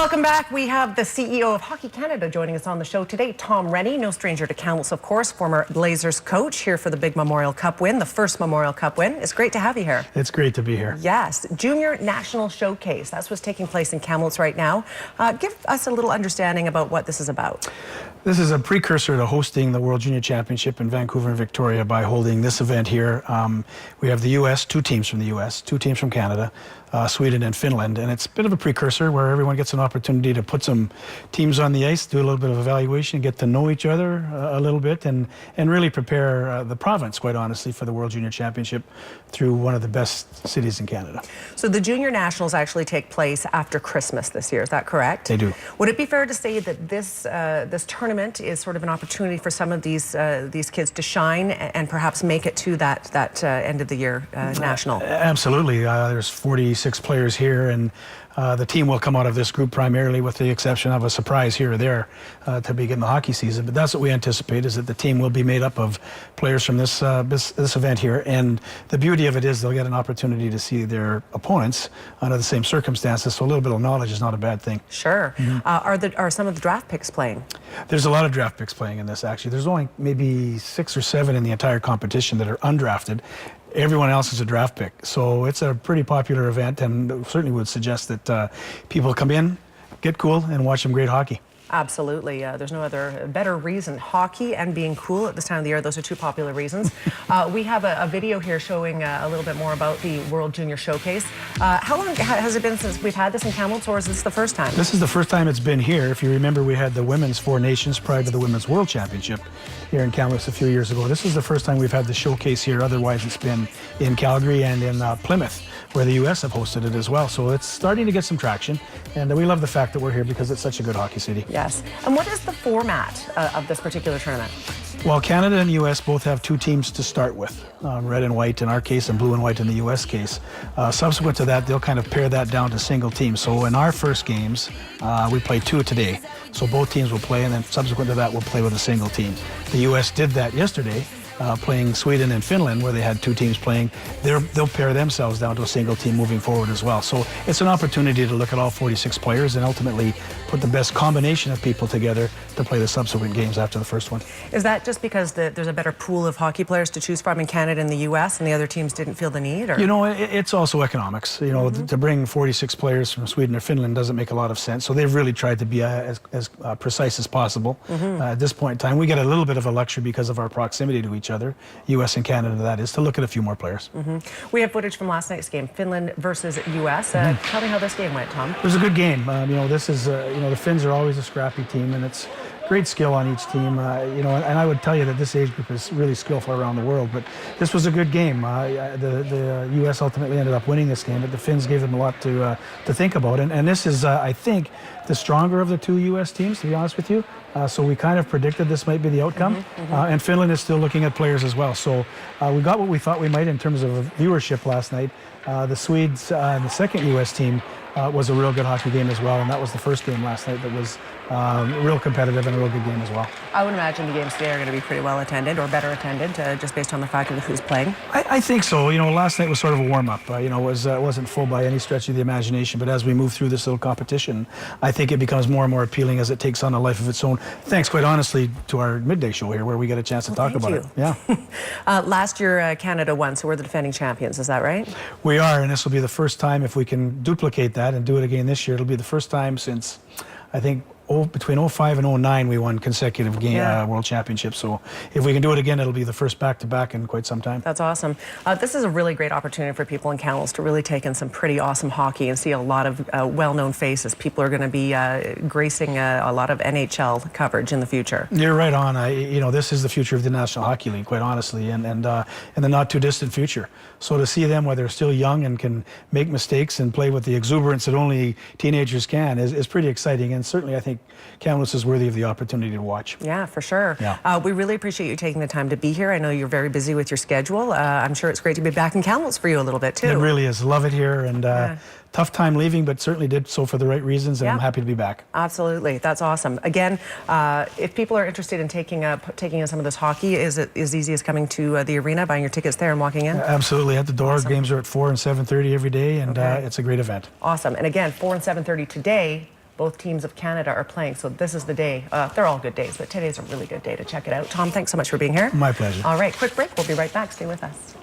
Welcome back. We have the CEO of Hockey Canada joining us on the show today, Tom Renney, no stranger to Kamloops, of course, former Blazers coach, here for the big Memorial Cup win, the first Memorial Cup win. It's great to have you here. It's great to be here. Yes. Junior National Showcase. That's what's taking place in Kamloops right now. Give us a little understanding about what this is about. This is a precursor to hosting the World Junior Championship in Vancouver and Victoria by holding this event here. We have the U.S., 2 teams from the U.S., 2 teams from Canada, Sweden and Finland, and it's a bit of a precursor where everyone gets an opportunity to put some teams on the ice, do a little bit of evaluation, get to know each other a little bit, and really prepare the province, quite honestly, for the World Junior Championship through one of the best cities in Canada. So the Junior Nationals actually take place after Christmas this year, is that correct? They do. Would it be fair to say that this tournament is sort of an opportunity for some of these kids to shine and perhaps make it to that end of the year national? Absolutely. There's 46 players here, and the team will come out of this group primarily with the exception of a surprise here or there to begin the hockey season. But that's what we anticipate, is that the team will be made up of players from this event here. And the beauty of it is they'll get an opportunity to see their opponents under the same circumstances. So a little bit of knowledge is not a bad thing. Sure. Are some of the draft picks playing? There's a lot of draft picks playing in this, actually. There's only maybe 6 or 7 in the entire competition that are undrafted. Everyone else is a draft pick. So it's a pretty popular event, and certainly would suggest that people come in, get cool, and watch some great hockey. Absolutely. There's no other better reason. Hockey and being cool at this time of the year, those are 2 popular reasons. We have a video here showing a little bit more about the World Junior Showcase. How long has it been since we've had this in Kamloops, or is this the first time? This is the first time it's been here. If you remember, we had the Women's 4 Nations prior to the Women's World Championship here in Kamloops a few years ago. This is the first time we've had the showcase here. Otherwise, it's been in Calgary and in Plymouth, where the U.S. have hosted it as well. So it's starting to get some traction, and we love the fact that we're here because it's such a good hockey city. Yes. And what is the format of this particular tournament? Well, Canada and U.S. both have 2 teams to start with, red and white in our case and blue and white in the U.S. case. Subsequent to that, they'll kind of pare that down to single teams. So in our first games, we play 2 today. So both teams will play, and then subsequent to that, we'll play with a single team. The U.S. did that yesterday, playing Sweden and Finland, where they had 2 teams playing. They'll pare themselves down to a single team moving forward as well. So it's an opportunity to look at all 46 players and ultimately put the best combination of people together to play the subsequent games after the first one. Is that just because there's a better pool of hockey players to choose from in Canada and the U.S. and the other teams didn't feel the need? Or? You know, it's also economics. You know, to bring 46 players from Sweden or Finland doesn't make a lot of sense. So they've really tried to be as precise as possible at this point in time. We get a little bit of a luxury because of our proximity to each other, U.S. and Canada, that is, to look at a few more players. We have footage from last night's game, Finland versus U.S. Tell me how this game went, Tom. It was a good game. You know, this is, you know, the Finns are always a scrappy team, and it's great skill on each team. You know, and I would tell you that this age group is really skillful around the world, but this was a good game. The U.S. ultimately ended up winning this game, but the Finns gave them a lot to think about. And this is, I think, the stronger of the 2 U.S. teams, to be honest with you. So we kind of predicted this might be the outcome. And Finland is still looking at players as well. So we got what we thought we might in terms of viewership last night. The Swedes and the second U.S. team was a real good hockey game as well, and that was the first game last night that was real competitive and a real good game as well. I would imagine the games today are going to be pretty well attended, or better attended, just based on the fact of who's playing. I think so. You know, last night was sort of a warm-up. You know, it wasn't full by any stretch of the imagination, but as we move through this little competition, I think it becomes more and more appealing as it takes on a life of its own. Thanks, quite honestly, to our midday show here, where we get a chance to talk about it. Yeah. Last year, Canada won, so we're the defending champions. Is that right? We are, and this will be the first time, if we can duplicate that and do it again this year, it'll be the first time since, I think, between 05 and 09 we won consecutive World Championships. So if we can do it again, it'll be the first back-to-back in quite some time. That's awesome. This is a really great opportunity for people in Kamloops to really take in some pretty awesome hockey and see a lot of well-known faces. People are going to be gracing a lot of NHL coverage in the future. You're right on. You know, this is the future of the National Hockey League, quite honestly, and in the not-too-distant future. So to see them while they're still young and can make mistakes and play with the exuberance that only teenagers can is pretty exciting, and certainly I think Kamloops is worthy of the opportunity to watch. Yeah, for sure. Yeah. We really appreciate you taking the time to be here. I know you're very busy with your schedule. I'm sure it's great to be back in Kamloops for you a little bit, too. It really is. Love it here, and tough time leaving, but certainly did so for the right reasons, and I'm happy to be back. Absolutely. That's awesome. Again, if people are interested in taking in some of this hockey, is it as easy as coming to the arena, buying your tickets there and walking in? Absolutely. At the door. Awesome. Games are at 4 and 7:30 every day, and it's a great event. Awesome. And again, 4 and 7:30 today, Both teams of Canada are playing, so this is the day. They're all good days, but today's a really good day to check it out. Tom, thanks so much for being here. My pleasure. All right, quick break. We'll be right back. Stay with us.